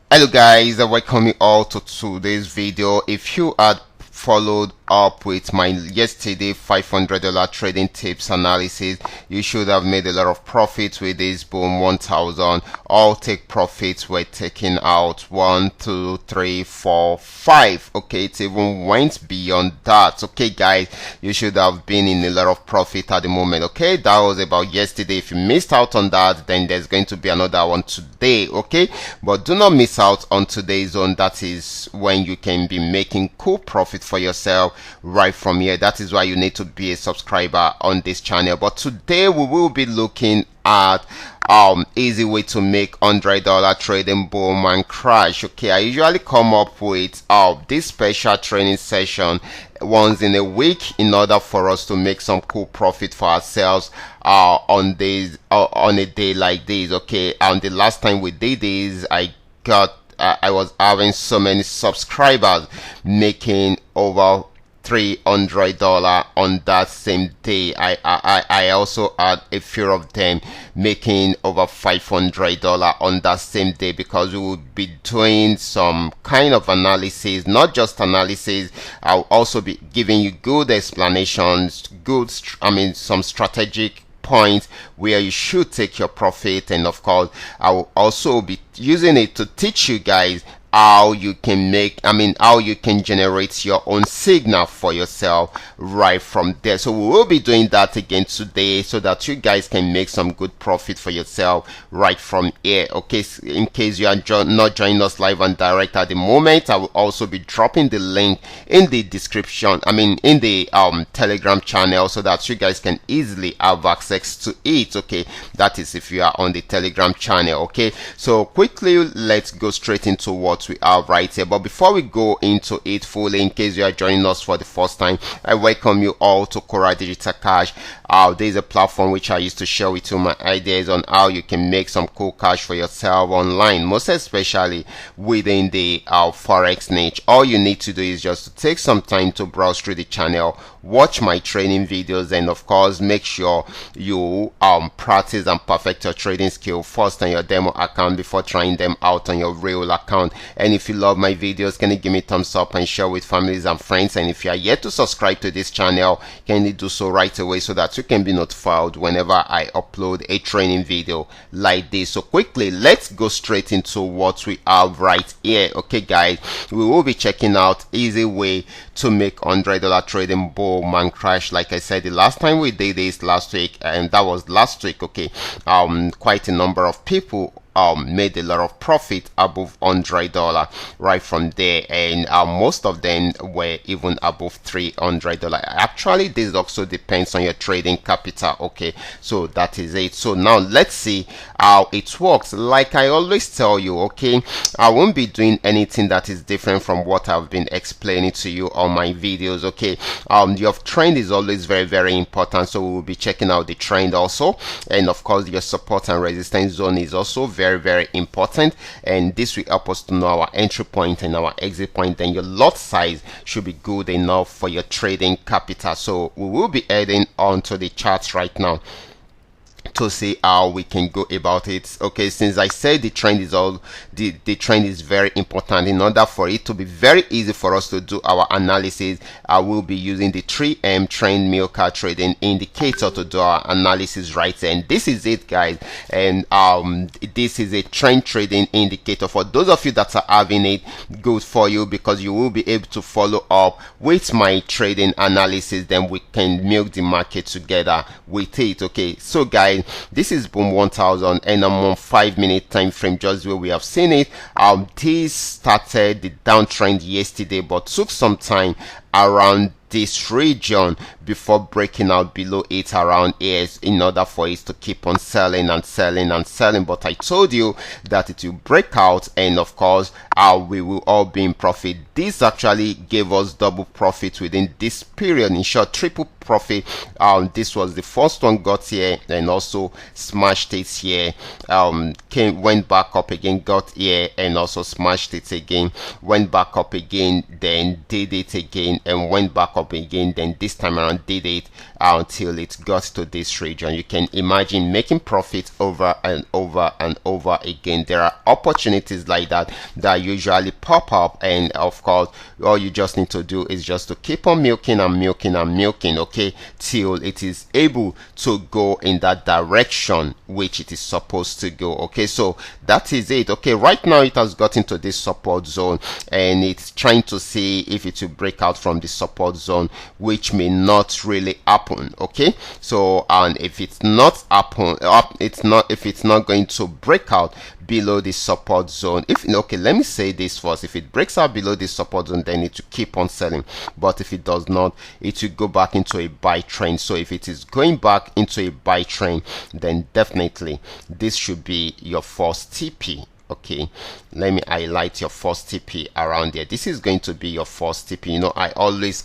Hello guys, I welcome you all to today's video. If you had followed up with my yesterday $500 trading tips analysis, you should have made a lot of profits with this boom 1000. All take profits were taken out 1 2 3 4 5. Okay, it even went beyond that. Okay guys, you should have been in a lot of profit at the moment. Okay, that was about yesterday. If you missed out on that, then there's going to be another one today. Okay, but do not miss out on today's one. That is when you can be making cool profit for yourself right from here. That is why you need to be a subscriber on this channel. But today we will be looking at easy way to make $100 trading boom and crash. Okay, I usually come up with this special training session once in a week in order for us to make some cool profit for ourselves on a day like this. Okay, and the last time we did this, I was having so many subscribers making over $300 on that same day. I also had a few of them making over $500 on that same day, because we will be doing some kind of analysis, not just analysis. I'll also be giving you good explanations, some strategic points where you should take your profit, and of course I will also be using it to teach you guys how you can how you can generate your own signal for yourself right from there. So we will be doing that again today, so that you guys can make some good profit for yourself right from here. Okay, in case you are not joining us live and direct at the moment, I will also be dropping the link in the description, in the Telegram channel, so that you guys can easily have access to it. Okay, that is if you are on the Telegram channel. Okay, so quickly let's go straight into what we have right here. But before we go into it fully, in case you are joining us for the first time, I welcome you all to Qora Digital Cash. There is a platform which I used to share with you my ideas on how you can make some cool cash for yourself online, most especially within the forex niche. All you need to do is just to take some time to browse through the channel, watch my training videos, and of course make sure you practice and perfect your trading skill first on your demo account before trying them out on your real account. And if you love my videos, can you give me a thumbs up and share with families and friends? And if you are yet to subscribe to this channel, can you do so right away, so that you can be notified whenever I upload a training video like this. So quickly, let's go straight into what we have right here. Okay guys, we will be checking out easy way to make $100 trading boom and crash. Like I said, the last time we did this last week, and that was last week. Okay, quite a number of people made a lot of profit above $100 right from there, and most of them were even above $300. Actually, this also depends on your trading capital. Okay, so that is it. So now let's see how it works. Like I always tell you, okay, I won't be doing anything that is different from what I've been explaining to you on my videos. Okay, your trend is always very important, so we will be checking out the trend also, and of course your support and resistance zone is also very important, and this will help us to know our entry point and our exit point. Then your lot size should be good enough for your trading capital. So we will be heading on to the charts right now to see how we can go about it. Okay, since I said the trend is the trend is very important, in order for it to be very easy for us to do our analysis, I will be using the 3M trend milker trading indicator to do our analysis right here. And this is it guys, and this is a trend trading indicator. For those of you that are having it, good for you, because you will be able to follow up with my trading analysis, then we can milk the market together with it. Okay, so guys, this is boom 1000, and I'm on 5-minute time frame, just where we have seen it. This started the downtrend yesterday, but took some time around this region before breaking out below it around here, in order for it to keep on selling and selling and selling. But I told you that it will break out, and of course we will all be in profit. This actually gave us double profit within this period, in short triple profit. This was the first one, got here and also smashed it here, went back up again, got here and also smashed it again, went back up again, then did it again and went back up again, then this time around did it until it got to this region. You can imagine making profit over and over and over again. There are opportunities like that that usually pop up, and of course all you just need to do is just to keep on milking and milking and milking, okay, till it is able to go in that direction which it is supposed to go. Okay, so that is it. Okay, right now it has got into this support zone and it's trying to see if it will break out from the support zone, which may not really happen. Okay, so and if it's not happen, if it's not going to break out below the support zone, okay, let me say this first: if it breaks out below the support zone, then it will keep on selling, but if it does not, it will go back into a buy trend. So if it is going back into a buy trend, then definitely this should be your first TP. Okay, let me highlight your first TP around there. This is going to be your first TP. You know, I always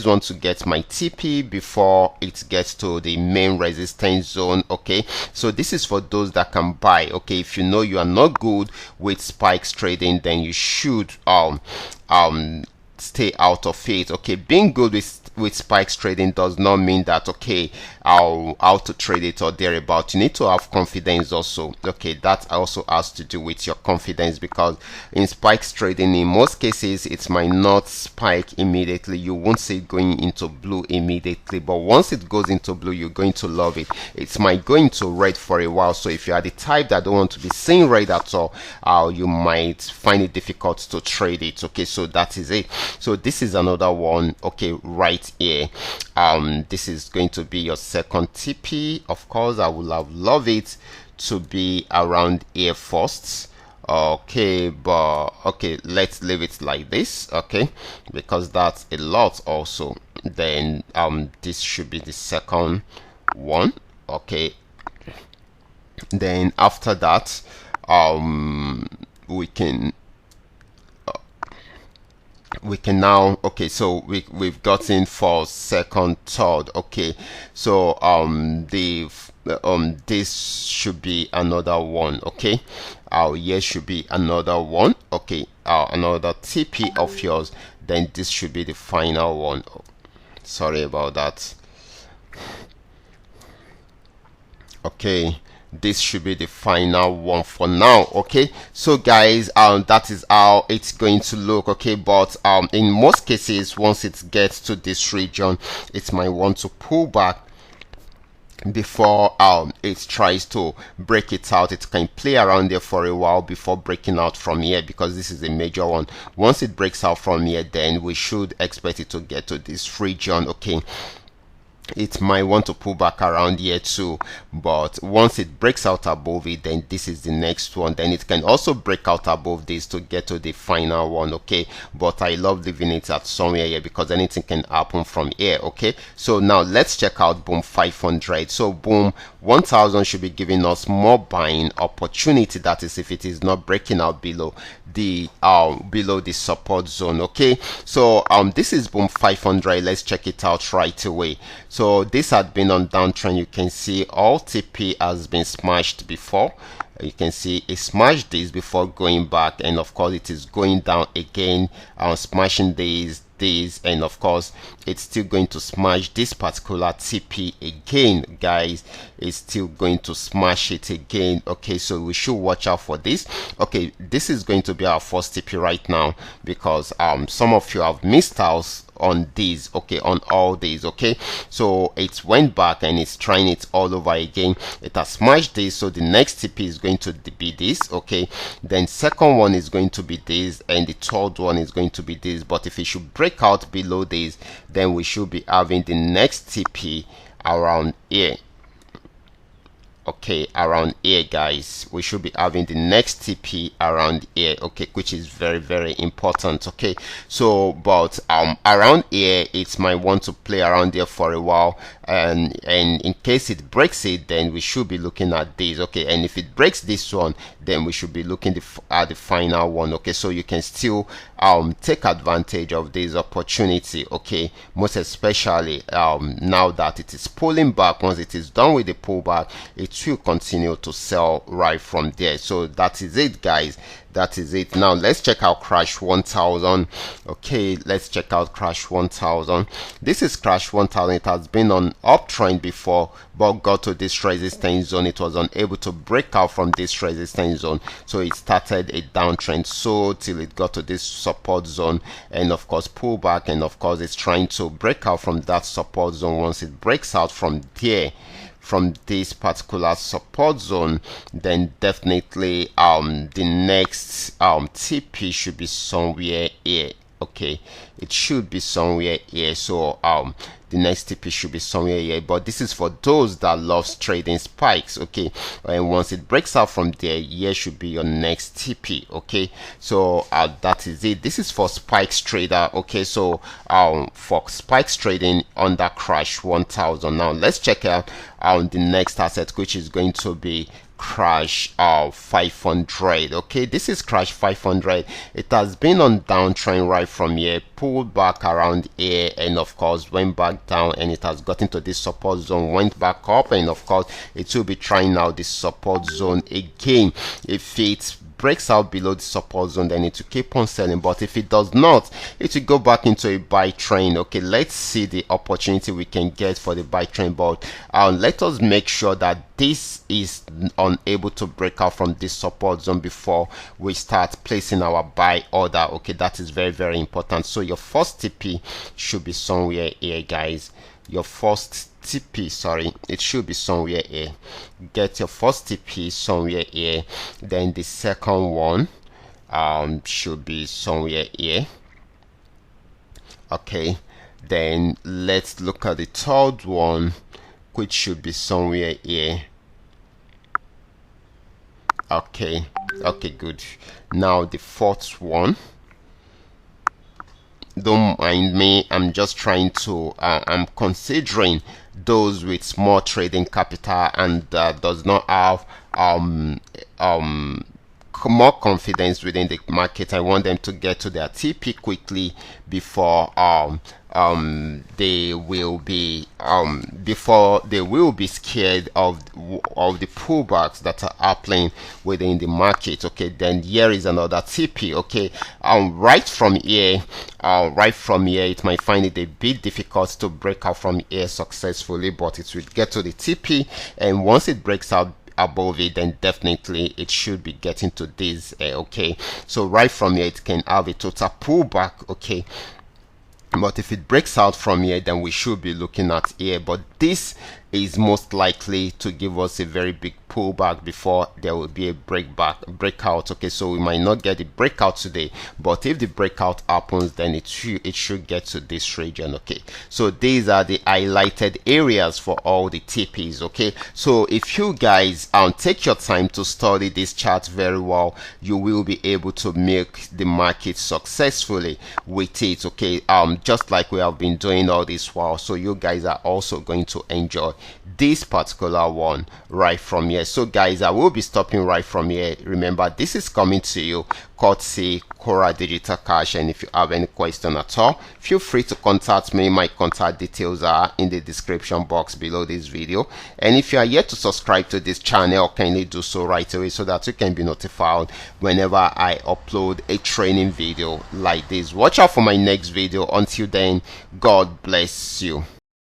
want to get my TP before it gets to the main resistance zone. Okay, so this is for those that can buy. Okay, if you know you are not good with spikes trading, then you should stay out of it. Okay, being good with spikes trading does not mean that, okay, how to trade it or thereabout. You need to have confidence also. Okay, that also has to do with your confidence, because in spikes trading, in most cases it might not spike immediately. You won't see it going into blue immediately, but once it goes into blue, you're going to love it. It might go into red for a while. So if you are the type that don't want to be seeing red at all, you might find it difficult to trade it. Okay, so that is it. So this is another one, okay, right here. This is going to be your second TP. Of course, I would have loved it to be around here first. Okay, but okay, let's leave it like this, okay, because that's a lot also. Then this should be the second one. Okay, then after that we can now, okay, so we've gotten for second, third. Okay, so this should be another one. Okay, here should be another one. Okay, another TP of yours. Then this should be the final one. Oh, sorry about that. Okay, this should be the final one for now. Okay, so guys, that is how it's going to look. Okay, but in most cases, once it gets to this region, it might want to pull back before it tries to break it out. It can play around there for a while before breaking out from here, because this is a major one. Once it breaks out from here, then we should expect it to get to this region. Okay, it might want to pull back around here too, but once it breaks out above it, then this is the next one. Then it can also break out above this to get to the final one. Okay, but I love leaving it at somewhere here because anything can happen from here. Okay, so now let's check out boom 500. So boom 1000 should be giving us more buying opportunity, that is if it is not breaking out below the support zone. Okay, so this is boom 500. Let's check it out right away. So this had been on downtrend. You can see all TP has been smashed before. You can see it smashed this before going back, and of course it is going down again, smashing these, and of course it's still going to smash this particular TP again. Guys, it's still going to smash it again. Okay, so we should watch out for this. Okay, this is going to be our first TP right now, because some of you have missed out on these. Okay, on all these. Okay, so it went back and it's trying it all over again. It has smashed this, so the next TP is going to be this. Okay, then second one is going to be this, and the third one is going to be this. But if it should break out below this, then we should be having the next TP around here. Okay, around here, guys, we should be having the next TP around here. Okay, which is very, very important. Okay, so but around here it might want to play around there for a while, and in case it breaks it, then we should be looking at this. Okay, and if it breaks this one, then we should be looking at the final one. Okay, so you can still take advantage of this opportunity, okay, most especially now that it is pulling back. Once it is done with the pullback, it will continue to sell right from there. So that is it, guys. That is it. Now let's check out crash 1000. Okay, let's check out crash 1000. This is crash 1000. It has been on uptrend before, but got to this resistance zone. It was unable to break out from this resistance zone, so it started a downtrend, so till it got to this support zone, and of course pull back, and of course it's trying to break out from that support zone. Once it breaks out from there, from this particular support zone, then definitely the next TP should be somewhere here. Okay, it should be somewhere here. So the next TP should be somewhere here, but this is for those that loves trading spikes. Okay, and once it breaks out from there, here should be your next TP. Okay, so that is it. This is for spikes trader. Okay, so for spikes trading under crash 1000. Now let's check out the next asset, which is going to be crash 500. Okay, this is crash 500. It has been on downtrend right from here, pulled back around here, and of course went back down, and it has gotten to this support zone, went back up, and of course it will be trying out this support zone again. If it breaks out below the support zone, then it will keep on selling, but if it does not, it will go back into a buy trend. Okay, let's see the opportunity we can get for the buy trend, but let us make sure that this is unable to break out from this support zone before we start placing our buy order. Okay, that is very, very important. So your first TP should be somewhere here, guys. Your first TP, sorry, it should be somewhere here. Get your first TP somewhere here, then the second one should be somewhere here. Okay, then let's look at the third one, which should be somewhere here. Okay, good. Now the fourth one, don't mind me, I'm just trying to I'm considering those with small trading capital and does not have more confidence within the market. I want them to get to their TP quickly before they will be scared of the pullbacks that are happening within the market. Okay, then here is another TP. Okay, right from here, it might find it a bit difficult to break out from here successfully, but it will get to the TP, and once it breaks out above it, then definitely it should be getting to this. Okay, so right from here it can have a total pullback. Okay, but if it breaks out from here, then we should be looking at here, but this is most likely to give us a very big pullback before there will be a breakout. Okay, so we might not get the breakout today, but if the breakout happens, then it should get to this region. Okay, so these are the highlighted areas for all the TPs. Okay, so if you guys take your time to study this chart very well, you will be able to make the market successfully with it. Okay, just like we have been doing all this while, so you guys are also going to enjoy this particular one right from here. So guys, I will be stopping right from here. Remember, this is coming to you courtesy Qora Digital Cash, and if you have any question at all, feel free to contact me. My contact details are in the description box below this video, and if you are yet to subscribe to this channel, kindly do so right away so that you can be notified whenever I upload a training video like this. Watch out for my next video. Until then, God bless you.